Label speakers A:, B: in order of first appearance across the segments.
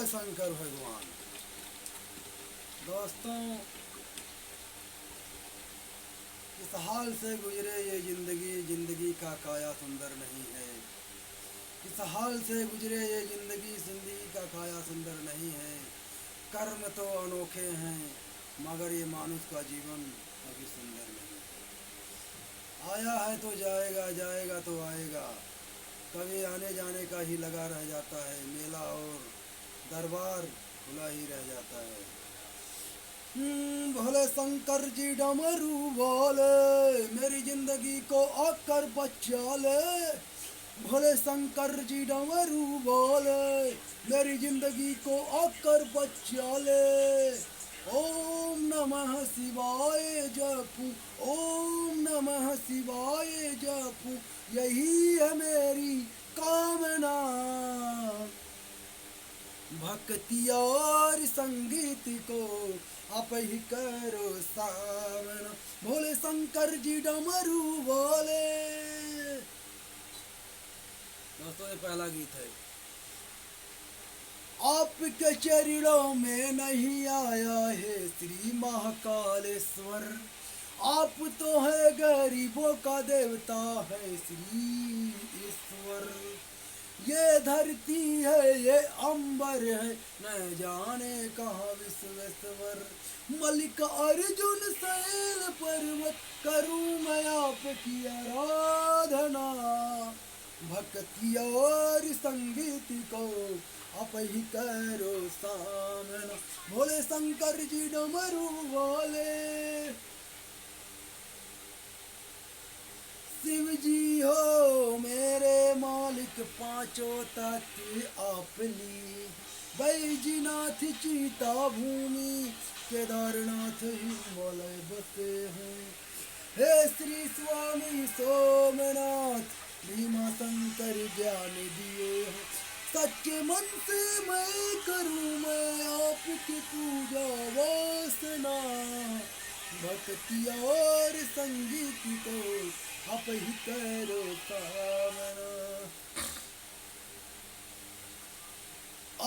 A: जय शंकर भगवान। दोस्तों, इस हाल से गुजरे ये जिंदगी का काया सुंदर नहीं है। इस हाल से गुजरे ये जिंदगी का काया सुंदर नहीं है। कर्म तो अनोखे हैं मगर ये मानुष का जीवन कभी सुंदर नहीं है। आया है तो जाएगा, जाएगा तो आएगा, कभी आने जाने का ही लगा रह जाता है। मेला और दरबार खुला ही रह जाता है। भोले शंकर जी डमरू वाले, मेरी जिंदगी को आकर बचा ले। भोले शंकर जी डमरू वाले, मेरी जिंदगी को आकर बचा ले। ओम नमः शिवाय जपू, ओम नमः शिवाय जपू, यही है मेरी कामना। भक्ति और संगीत को आप ही करो सामना। भोले शंकर जी डमरू बोले। दोस्तों, ये पहला गीत है। आपके चरणों में नहीं आया है श्री महाकालेश्वर। आप तो है गरीबों का देवता है श्री ईश्वर। ये धरती है, ये अंबर है, न जाने कहाँ विश्वेश्वर। मलिक अर्जुन शैल पर्वत, करूँ मैं आपकी आराधना। भक्ति और संगीत को आप ही करो सामना। भोले शंकर जी डमरू वाले। शिव जी हो मेरे मालिक, पांचों तत्व आप ली। बैजनाथ चीता भूमि, केदारनाथ हिमालय बसे हैं। हे श्री स्वामी सोमनाथ, भीमा शंकर ज्ञान दिए हैं। सच्चे मन से मैं करूँ मैं आपकी पूजा वासना। भक्ति और संगीत को आप ही करो कामना।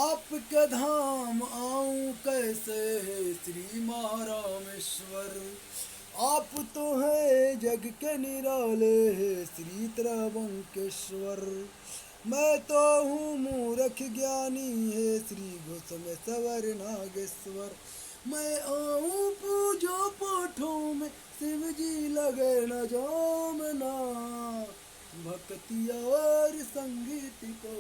A: आपके धाम आऊं कैसे है श्री महारामेश्वर। आप तो है जग के निराले है श्री त्रयंबकेश्वर। मैं तो हूँ मूर्ख ज्ञानी है श्री घुसमेश्वर नागेश्वर। मैं आऊँ पूजो पाठों में, शिव जी लगे न जामना। भक्ति और संगीत को।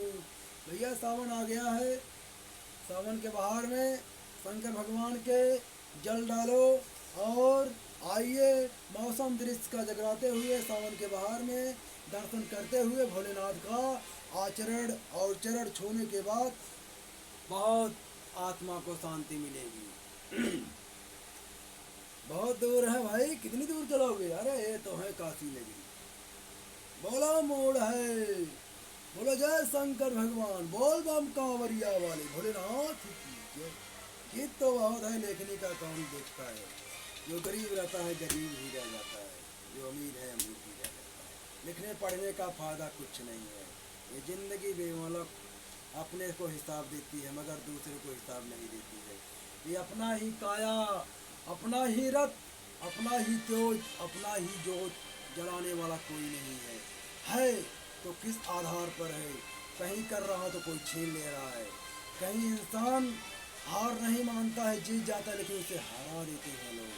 A: भैया सावन आ गया है। सावन के बहार में शंकर भगवान के जल डालो और आइए मौसम दृश्य का जगराते हुए सावन के बहार में दर्शन करते हुए भोलेनाथ का आचरण और चरण छूने के बाद बहुत आत्मा को शांति मिलेगी। बहुत दूर है भाई, कितनी दूर चलोगे? अरे ये तो है काशी नगरी। बोला मोड़ है, बोलो जय शंकर भगवान, बोल बम कांवरिया वाले भोलेनाथ की जय। गीत तो बहुत है, लेखनी का कौन देखता है। जो गरीब रहता है गरीब ही रह जाता है, जो अमीर है अमीर ही रह जाता है। लिखने पढ़ने का फायदा कुछ नहीं है। ये जिंदगी बेमौलक अपने को हिसाब देती है मगर दूसरे को हिसाब नहीं देती है। ये अपना ही काया, अपना ही रथ, अपना ही तेज, अपना ही जोत जलाने वाला कोई नहीं है तो किस आधार पर है? कहीं कर रहा तो कोई छीन ले रहा है। कहीं इंसान हार नहीं मानता है, जीत जाता है, लेकिन उसे हरा देते हैं लोग।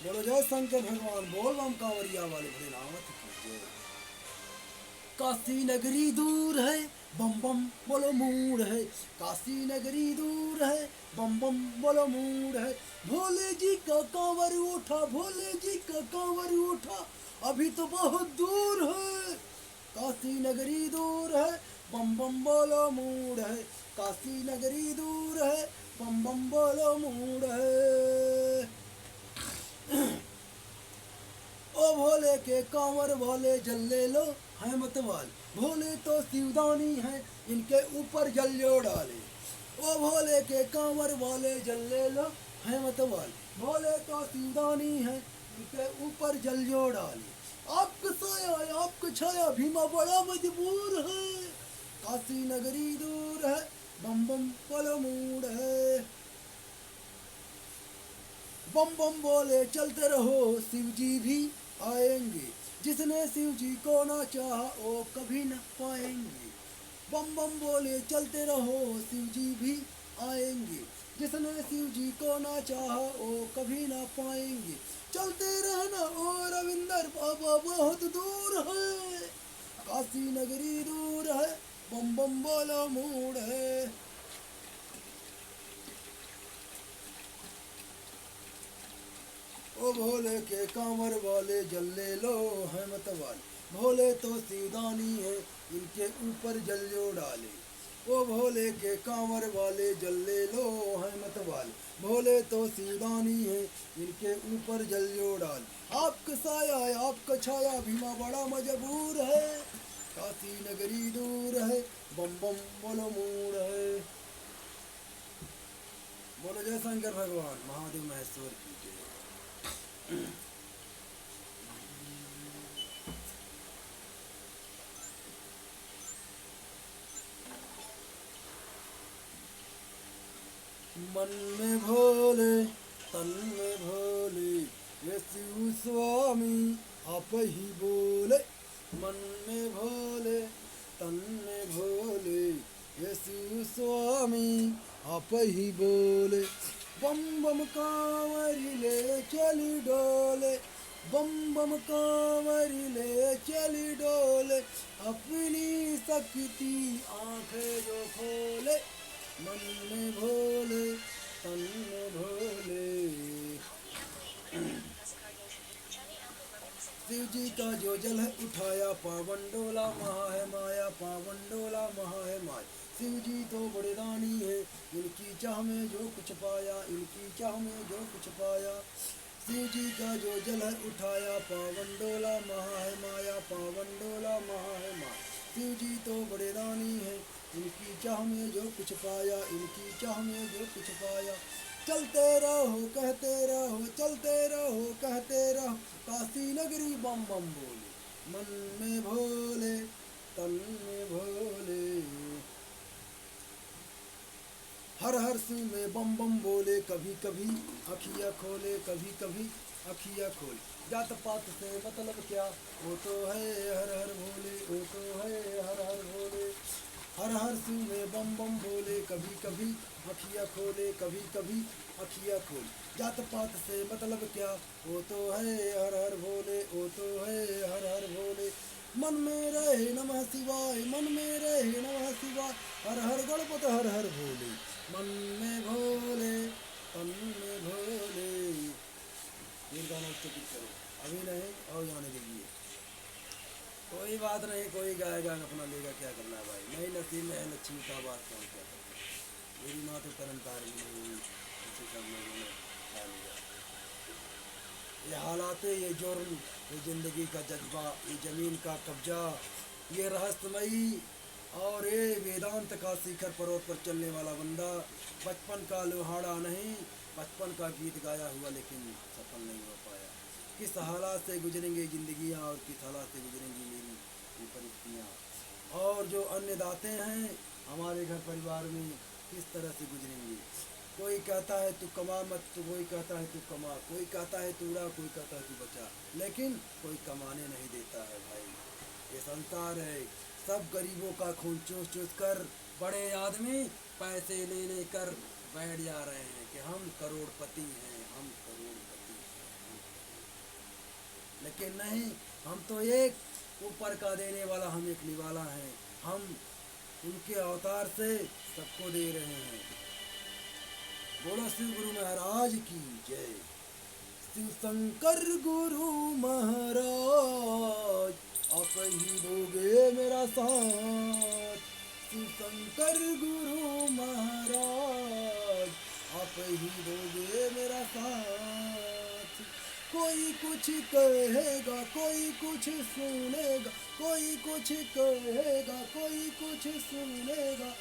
A: बोलो जय शंकर भगवान, बोल बम कांवरिया वाले भोलेनाथ की जय। काशी नगरी दूर है, बम बम बोलो मूड है। काशी नगरी दूर है, बम बम बोलो मूड है। भोले जी का कांवर उठा, भोले जी का कांवर उठा, अभी तो बहुत दूर है। काशी नगरी दूर है, बम बम बोलो मूड है। काशी नगरी दूर है, बम बम बोलो मूड है। ओ भोले के कांवर भोले जल ले लो है मतवाल। भोले तो शिवदानी है, इनके ऊपर जल जो डाले। ओ भोले के कांवर भोले जल ले लो है मतवाल। भोले तो शिवदानी है, इनके ऊपर जल जो डाले। आपका साया, आपका छाया, भीमा बड़ा मजबूर है। काशी नगरी दूर है, बम बम बोलो मूड है। बम बम बोले चलते रहो शिव जी भी आएंगे, जिसने शिव जी को ना चाहा वो कभी न पाएंगे। बम बम बोले चलते रहो शिव जी भी आएंगे, जिसने शिव जी को ना चाहा वो कभी ना पाएंगे। चलते रहना ओ रविंदर बाबा बहुत दूर है, काशी नगरी दूर है, बम बम बोलो मूड है। ओ भोले के कांवर वाले जल ले लो है मत वाले, भोले तो शिवदानी है इनके ऊपर जल जो डाले। ओ भोले के कांवर वाले जल ले लो है मत वाले, भोले तो शिवदानी है इनके ऊपर जल जो डाल। आपका साया आपका छाया भीमा बड़ा मजबूर है, काशी नगरी दूर है, बम बम बोलो मूड है। बोलो जय शंकर भगवान महादेव महेश्वर की जय। मन में भोले तन में भोले, ये शिव स्वामी आप ही बोले। मन में भोले तन में भोले, ये शिव स्वामी आप ही बोले। बम बम कांवरी ले चली डोले, बम बम कांवरी ले चली डोले, अपनी शक्ति आंखें जो खोले। मन में भोले तन में भोले, शिव जी का जो जल है उठाया पावन डोला महा है माया, पावन डोला महा है माया। शिव जी तो बड़े दानी है, इनकी चाह में जो कुछ पाया, इनकी चाह में जो कुछ पाया। शिव जी का जो जल है उठाया पावन डोला महा है माया, पावन डोला महा है माया। शिव जी तो बड़े दानी है, इनकी चाह में जो कुछ पाया, इनकी चाह में जो कुछ पाया। चलते रहो कहते रहो, चलते रहो कहते रहो, काशी नगरी बम बम बोले। मन में भोले तन में भोले, हर हर शिव में बम बम बोले। कभी कभी अखियाँ खोले, कभी कभी अखियाँ खोले। जात पात से मतलब क्या, वो तो है हर हर भोले, वो तो है हर हर भोले। हर हर शिव में बम बम बोले, कभी कभी अखियाँ खोले, कभी कभी अखियाँ खोले। जात पात से मतलब क्या, वो तो है हर हर भोले, वो तो है हर हर भोले। मन में रहे नमः शिवाय, मन में रहे नमः शिवाय, हर हर गणपत हर हर भोले। मन में भोले तन में भोले। ये गाना चुप करो, अभी नहीं और जाने दीजिए। कोई बात नहीं, कोई गाएगा अपना लेगा, क्या करना है भाई। नई नसीब में है लक्ष्मी का बात कौन क्या करता है। मेरी माँ तो तरन तारी नहीं, इसी सब लोगों ने खा लिया। ये हालात, ये जुर्म, ये ज़िंदगी का जज्बा, ये ज़मीन का कब्जा, ये रहस्यमयी और ये वेदांत का शिखर पर्वत पर चलने वाला बंदा। बचपन का लोहाड़ा नहीं, बचपन का गीत गाया हुआ लेकिन सफल नहीं हो पाया। किस हालात से गुजरेंगे ज़िंदगियाँ और किस हालात से गुजरेंगी मेरी ये परिस्थितियाँ। और जो अन्नदाते हैं हमारे घर परिवार में किस तरह से गुजरेंगे। कोई कहता है तू कमा मत, तो कोई कहता है तू कमा, कोई कहता है तू उड़ा, कोई कहता है तू बचा, लेकिन कोई कमाने नहीं देता है भाई। ये संसार है, सब गरीबों का खून चूस चूस कर बड़े आदमी पैसे ले लेकर बैठ जा रहे हैं कि हम करोड़पति हैं, हम करोड़पति हैं। लेकिन नहीं, हम तो एक ऊपर का देने वाला, हम एक निवाला हैं। हम उनके अवतार से सबको दे रहे हैं। बोलो शिव गुरु महाराज की जय। शिव शंकर गुरु महाराज आप ही दोगे मेरा साथ। शिव शंकर गुरु महाराज आप ही दोगे मेरा साथ। कोई कुछ कहेगा, कोई कुछ सुनेगा, कोई कुछ कहेगा, कोई कुछ सुनेगा,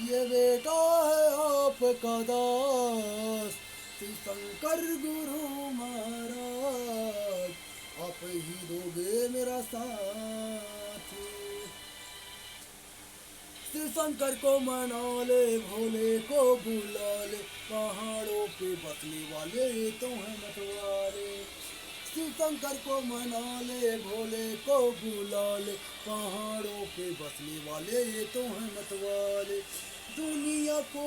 A: ये बेटा है आपका दास। शिव शंकर गुरु महाराज आप ही दोगे मेरा साथ। शिव शंकर को मना ले भोले बुला ले, पहाड़ों पे बसने वाले ये तो हैं मतवाले। शिव शंकर को मना ले, भोले को बुला ले, पहाड़ों पे बसने वाले ये तो हैं मतवाले। दुनिया को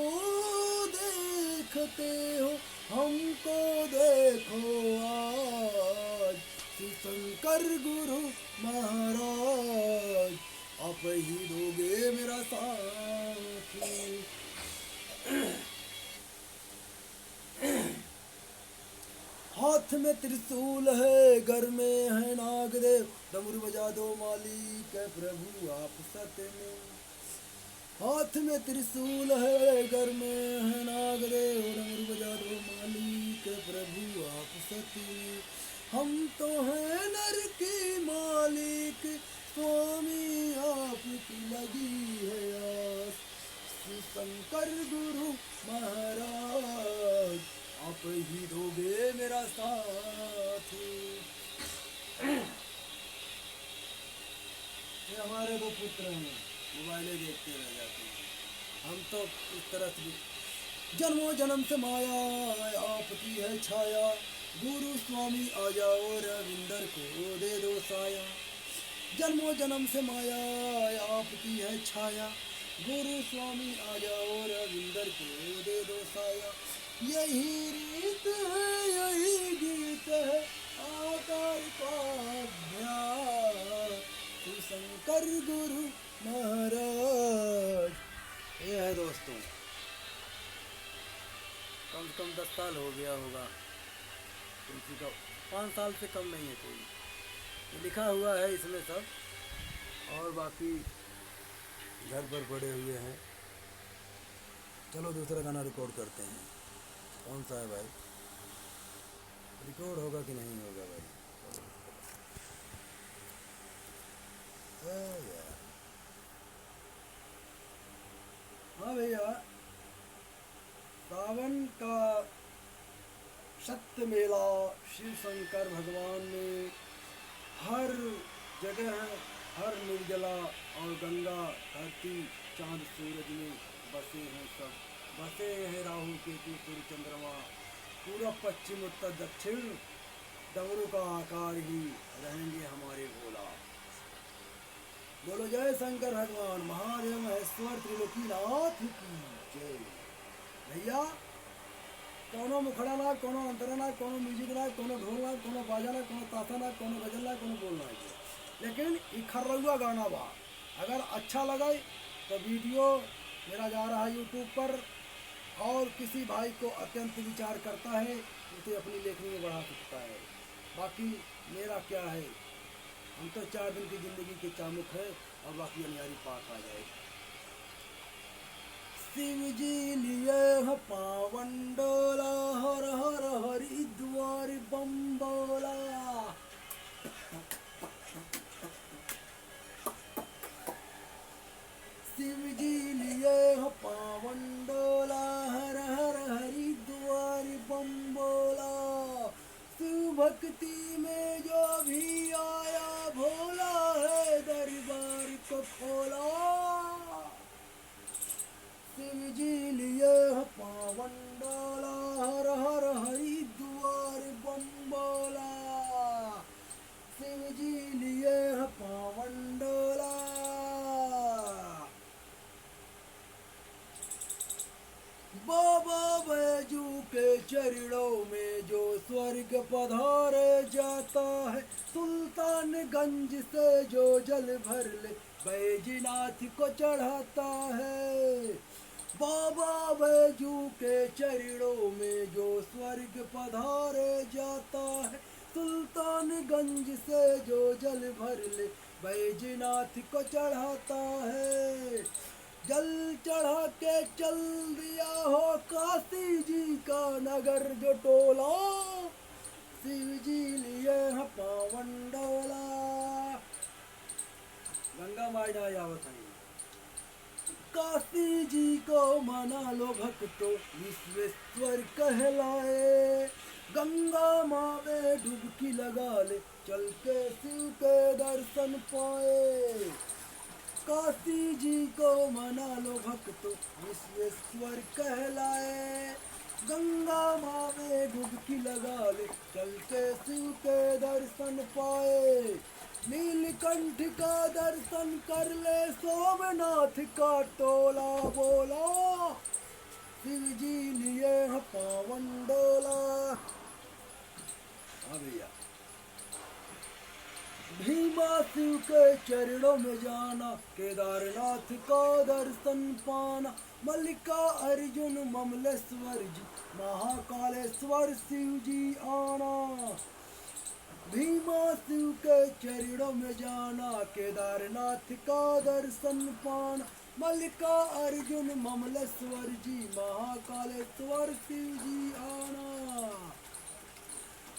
A: देखते हो, हमको देखो आज, शिव शंकर गुरु महाराज आप ही दोगे मेरा साथ। हाथ में त्रिशूल है, घर में है नागदेव, डमरू बजा दो मालिक है प्रभु आप सत्य में। हाथ में त्रिशूल है, घर में है नागदेव, डमरू बजा दो मालिक है प्रभु आप सत्य में। हम तो हैं नर की मालिक, स्वामी आपकी लगी है आस, शिव शंकर गुरु महाराज आप ही दोगे मेरा साथ। ये हमारे दो पुत्र हैं, मोबाइलें देखते रह जाते हैं। हम तो इस तरह से जन्मों जन्म से माया आपकी है छाया, गुरु स्वामी आ जाओ रविंदर को दे दो साया। जन्मों जन्म से माया आपकी है छाया, गुरु स्वामी आ जाओ रविंदर को दे दो साया। यही रीत है, यही गीत है, आकार का अभ्यास, शिव शंकर गुरु महाराज। ये है दोस्तों, कम से कम 10 साल हो गया होगा, किसी का 5 साल से कम नहीं है कोई। ये लिखा हुआ है इसमें सब, और बाकी घर पर पड़े हुए हैं। चलो दूसरा गाना रिकॉर्ड करते हैं। कौन सा है भाई, रिकॉर्ड होगा कि नहीं होगा भाई? यार हाँ भैया, सावन का सत्य मेला शिव शंकर भगवान ने हर जगह, हर निर्जला और गंगा धरती चांद सूरज में बसे हैं सब, बसे हैं राहु केतु सूर्य चंद्रमा, पूरा पश्चिम उत्तर दक्षिण डमरू का आकार ही रहेंगे हमारे भोला। बोलो जय शंकर भगवान महादेव महेश्वर त्रिलोकीनाथ की जय। भैया कोनो मुखड़ा ना, कोनो अंतरा ना, कोनो म्यूजिक ना, कोनो ढोल ना, कोनो बाजा ना, कोनो ताशा ना, कोनो गजल ना, कोनो बोल ना, लेकिन ये खर्रउआ गाना बा। अगर अच्छा लगे तो वीडियो मेरा जा रहा है यूट्यूब पर, और किसी भाई को अत्यंत विचार करता है उसे अपनी लेखनी में बढ़ा सकता है। बाकी मेरा क्या है, हम तो 4 दिन की ज़िंदगी के चामुक है, और बाकी अनियारी पाक आ जाए। शिव जी लिए पावन डोला, हर हर हरिद्वार बम बोला। शिव जी लिए पावन डोला, हर हर हरिद्वार बम बोला। शिव भक्ति में जो भी आया, भोला है दरबार को खोला। शिव जी लिए पावन डोला, हर हर हरिद्वार बम बोला। शिव जी लिए पावन डोला। बाबा बैजू के चरणों में जो स्वर्ग पधारे जाता है, सुल्तानगंज से जो जल भर ले बैजनाथ को चढ़ाता है। बाबा बैजू के चरणों में जो स्वर्ग पधारे जाता है, सुल्तानगंज से जो जल भर ले बैजनाथ को चढ़ाता है। जल चढ़ा के चल दिया हो काशी जी का नगर जो टोला, शिव जी लिए पावन डोला। गंगा माई आवत है, काशी जी को मना लो भक्तों, विश्वेश्वर कहलाए। गंगा माँ में डुबकी लगा ले, चल के शिव के दर्शन पाए। काशी जी को मना लो भक्तो विश्वेश्वर कहलाए। गंगा माँ में डुबकी लगा ले चल के शिव के दर्शन पाए। नीलकंठ का दर्शन कर ले सोमनाथ का टोला बोला। शिव जी लिए हैं पावन डोला। हाँ भैया। भीमा शिव के चरणों में जाना केदारनाथ का दर्शन पाना। मल्लिका अर्जुन ममलेश्वर जी महाकालेश्वर शिव जी आना। भीमा शिव के चरणों में जाना केदारनाथ का दर्शन पाना। मल्लिका अर्जुन ममलेश्वर जी महाकालेश्वर शिव जी आना।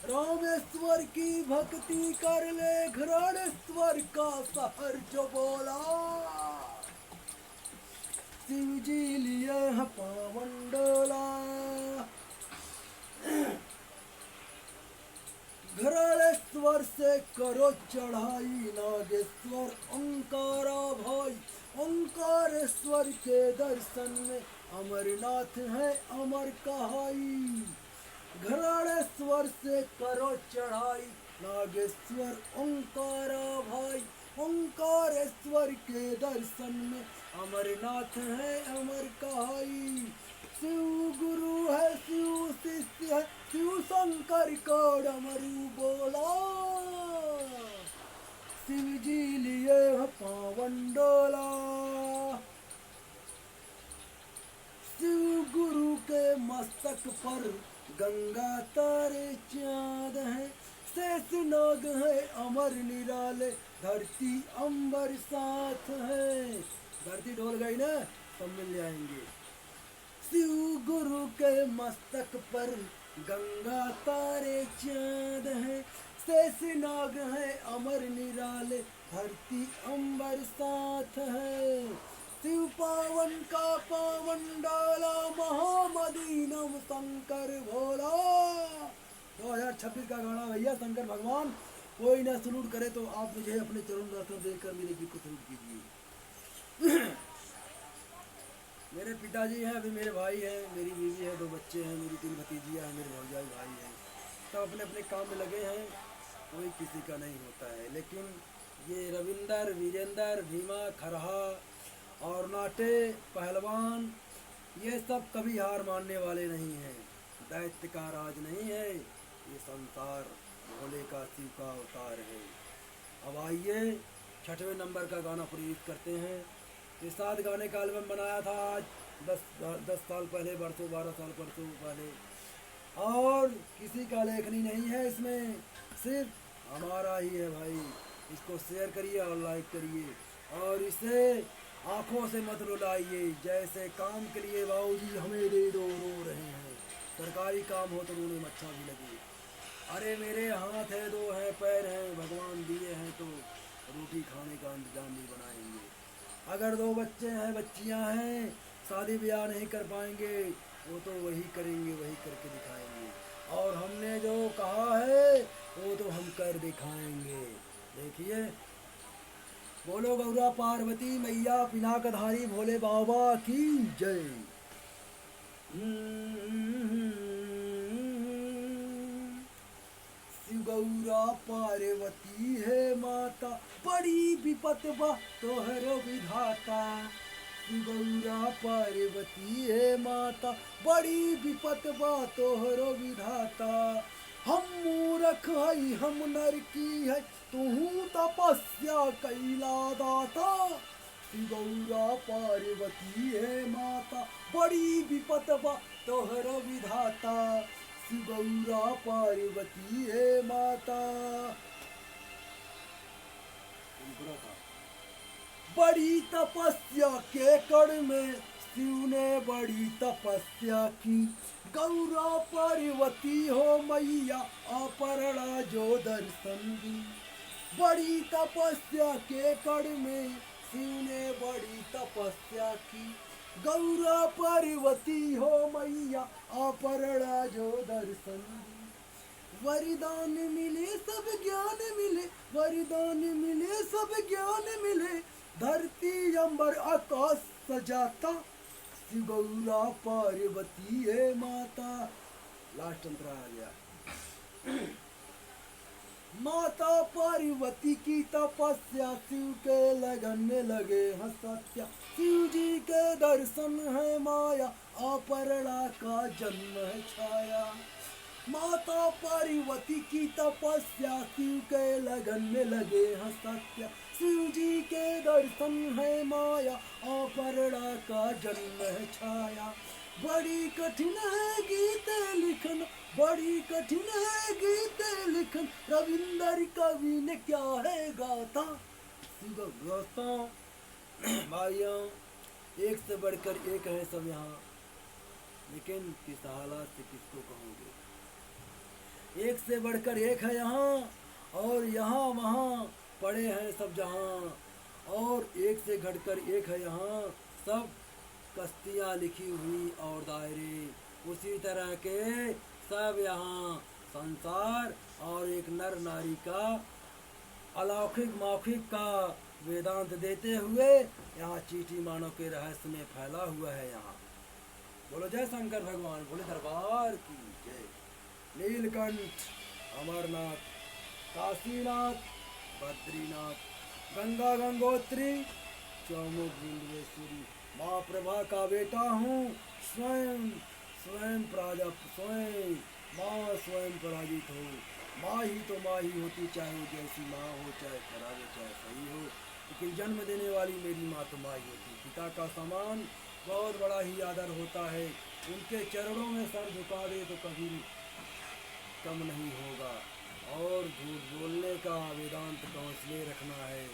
A: रामेश्वर की भक्ति कर ले घृणेश्वर का सहर जो बोला। शिव जी लिए है पावन डोला। घृणेश्वर से करो चढ़ाई नागेश्वर ओंकारा भाई। ओंकारेश्वर के दर्शन में अमरनाथ है अमर कहाई। घृणेश्वर से करो चढ़ाई नागेश्वर ओंकारा भाई। ओंकारेश्वर के दर्शन में अमरनाथ है अमर कहाई। शिव गुरु है शिव शिष्य है शिव शंकर को डमरू बोला। शिव जी लिए है पावन डोला। शिव गुरु के मस्तक पर गंगा तारे चाँद है। शेष नाग है अमर निराले धरती अंबर साथ है। धरती डोल गई ना सब मिल जाएंगे। शिव गुरु के मस्तक पर गंगा तारे चाँद है। शेष नाग है अमर निराले धरती अंबर साथ है। शिव पावन का पावन डाला महामदीनम शंकर भोला। 2026 का गाना भैया शंकर भगवान। कोई ना सलूट करे तो आप मुझे अपने चरण दर्शन देकर मेरे गीत को सलूट कीजिए। मेरे पिताजी हैं अभी मेरे भाई हैं मेरी बीवी है 2 बच्चे हैं मेरी 3 भतीजियाँ हैं मेरे भौजाई भाई हैं। सब अपने अपने काम में लगे हैं कोई किसी का नहीं होता है। लेकिन ये रविंदर वीरेंद्र भीमा खरहा और नाटे पहलवान ये सब कभी हार मानने वाले नहीं हैं। दैत्य का राज नहीं है ये संसार भोले का शिव का अवतार है। अब आइए 6वें नंबर का गाना प्रयुक्त करते हैं। ये 7 गाने का एल्बम बनाया था आज 10 साल पहले 12 साल परसों पहले। और किसी का लेखनी नहीं है इसमें सिर्फ हमारा ही है भाई। इसको शेयर करिए और लाइक करिए और इसे आँखों से मत रुलाइए। जैसे काम के लिए बाबूजी हमें दे दो रो रहे हैं। सरकारी काम हो तो रोने में अच्छा भी लगे। अरे मेरे हाथ है 2 हैं पैर हैं भगवान दिए हैं तो रोटी खाने का इंतजाम भी बनाएंगे। अगर 2 बच्चे हैं बच्चियां हैं शादी ब्याह नहीं कर पाएंगे वो तो वही करेंगे वही करके दिखाएंगे। और हमने जो कहा है वो तो हम कर दिखाएंगे। देखिए बोलो गौरा पार्वती मैया पिनाकधारी भोले बाबा की जय। शिव गौरा पार्वती है माता बड़ी विपत बा तोहरो विधाता। शिव गौरा पार्वती है माता बड़ी विपत बा तोहरो विधाता। हम मूरख हई हम नर की है तू तपस्या कैला दाता। शिव गौरा पार्वती है माता बड़ी विपत बा तोहरो विधाता। शिव गौरा पार्वती है माता। बड़ी तपस्या के कड़ में शिव ने बड़ी तपस्या की। गौरा पार्वती हो मैया अपरणा जो दर्शन दी। बड़ी तपस्या के कड़ में शिव ने बड़ी तपस्या की। गौरा पार्वती हो मैया अपरणा जो दर्शन दी। वरदान मिले सब ज्ञान मिले वरदान मिले सब ज्ञान मिले। धरती अंबर आकाश सजाता, शिव गौरा पार्वती है माता। लास्ट अंतरा आ गया। माता पार्वती की तपस्या, शिव के लगन में लगे हैं सत्या। शिव जी के दर्शन है माया, अपर्णा का जन्म है छाया। माता पार्वती की तपस्या, शिव के लगन में लगे हैं सत्या। शिव जी के दर्शन है माया, अपर्णा का जन्म है छाया। बड़ी कठिन है गीत लिखन, बड़ी कठिन है गीत लिखन, रविंदर कवि ने क्या है गाता। शिव गाता। भाइयों, एक से बढ़कर एक है सब यहाँ, लेकिन किस हालात से किसको कहोगे। एक से बढ़कर एक है यहाँ, और यहाँ वहाँ पड़े हैं सब जहाँ। और एक से घटकर एक है यहाँ, सब कश्तियाँ लिखी हुई और दायरे। उसी तरह के सब यहाँ संसार और एक नर नारी का अलौकिक मौखिक का वेदांत देते हुए यहाँ चीटी मानव के रहस्य में फैला हुआ है। यहाँ बोलो जय शंकर भगवान, बोले दरबार की जय। नीलकंठ, अमरनाथ, काशीनाथ, बद्रीनाथ, गंगा गंगोत्री, चौमुख बिंदुएश्वरी, माँ प्रभा का बेटा हूँ, स्वयं स्वयं स्वयं माँ स्वयं पराजित हो। माँ ही तो माँ ही होती, चाहे वो जैसी माँ हो, चाहे खराब हो चाहे सही हो, लेकिन जन्म देने वाली मेरी माँ तो माँ ही होती। पिता का समान बहुत बड़ा ही आदर होता है, उनके चरणों में सर झुका दे तो कभी कम नहीं होगा। और झूठ बोलने का वेदांत का हौसले रखना है,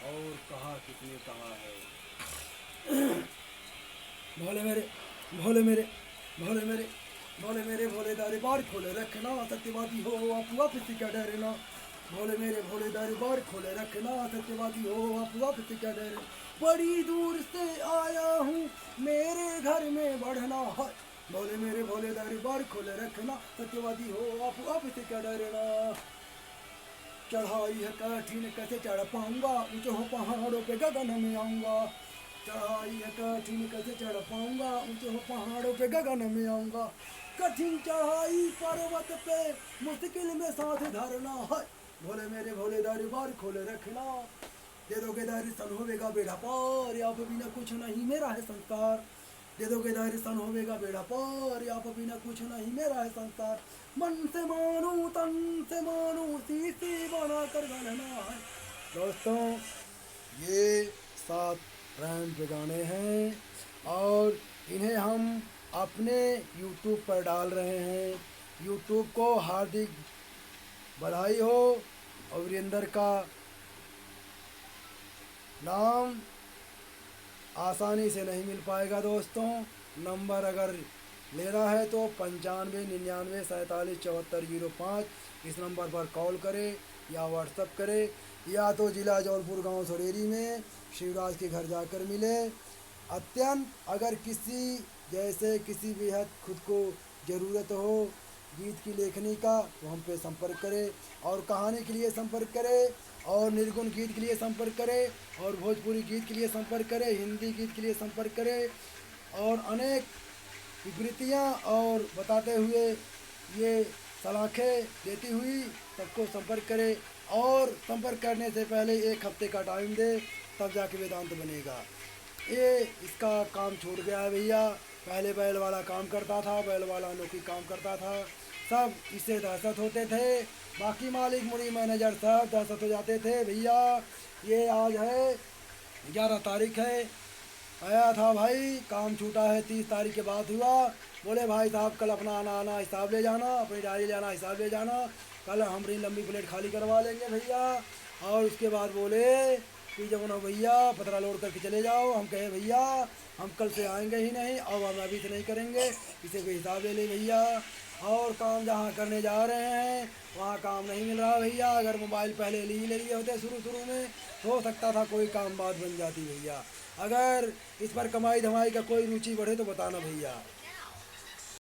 A: और कहा किसने कहा है। भोले मेरे भोले मेरे भोले मेरे भोले मेरे भोले दरबार खोले रखना, सत्यवादी हो आप वापस क्या डरना। भोले मेरे भोले दरबार खोले रखना, सत्यवादी हो आप वापस क्या डरना। बड़ी दूर से आया हूँ, मेरे घर में बढ़ना है। भोले मेरे भोले दरबार खोले रखना, सत्यवादी हो आप वापस क्या डरना। चढ़ाई है कठिन कैसे चढ़ पाऊंगा, ऊंचे हो पहाड़ों पे गगन में आऊंगा। चढ़ाई है कठिन कैसे चढ़ पाऊंगा, ऊंचे हो पहाड़ों पे गगन में आऊंगा। कठिन चढ़ाई पर्वत पे मुश्किल में साथ धरना है। भोले मेरे भोले दरबार खोले रखना, दे दोगे दर्शन होवेगा बेड़ा पार, आप बिना कुछ नहीं मेरा है संस्कार। दे दोगे दर्शन होवेगा बेड़ा पार, आप बिना कुछ नहीं मेरा है संसार। मन से मानो तन से मानो, शीशी बना कर गढ़ना है। दोस्तों, ये 7 रैम पे गाने हैं, और इन्हें हम अपने YouTube पर डाल रहे हैं। YouTube को हार्दिक बधाई हो। और वीरेंद्र का नाम आसानी से नहीं मिल पाएगा दोस्तों। नंबर अगर लेना है तो 95 99 47 74 05 इस नंबर पर कॉल करें या व्हाट्सअप करें, या तो ज़िला जौनपुर गांव सोरेरी में शिवराज के घर जाकर मिले। अत्यंत अगर किसी जैसे किसी भी हद खुद को ज़रूरत हो गीत की लेखनी का, तो हम पे संपर्क करें, और कहानी के लिए संपर्क करें, और निर्गुण गीत के लिए संपर्क करें, और भोजपुरी गीत के लिए संपर्क करें, हिंदी गीत के लिए संपर्क करें, और अनेक विकृतियाँ और बताते हुए ये सलाखें देती हुई सबको संपर्क करें। और संपर्क करने से पहले 1 हफ्ते का टाइम दे, तब जाके वेदांत बनेगा। ये इसका काम छूट गया है भैया। पहले बैल वाला काम करता था, बैल वाला नौकरी काम करता था, सब इससे दहशत होते थे। बाकी मालिक मुड़ी मैनेजर सब दहशत हो जाते थे भैया। ये आज है 11 तारीख है, आया था भाई, काम छूटा है 30 तारीख के बाद हुआ। बोले भाई साहब कल अपना आना हिसाब ले जाना, अपनी डायरी ले आना हिसाब ले जाना, कल हमारी लंबी प्लेट खाली करवा लेंगे भैया। और उसके बाद बोले कि जब ना भैया पतरा लोड करके चले जाओ। हम कहे भैया हम कल से आएंगे ही नहीं, और हम अभी से नहीं करेंगे, इसे कोई हिसाब ले ले भैया। और काम जहाँ करने जा रहे हैं वहाँ काम नहीं मिल रहा भैया। अगर मोबाइल पहले ले लिए होते शुरू में, हो सकता था कोई काम बात बन जाती भैया। अगर इस पर कमाई धमाई का कोई रुचि बढ़े तो बताना भैया।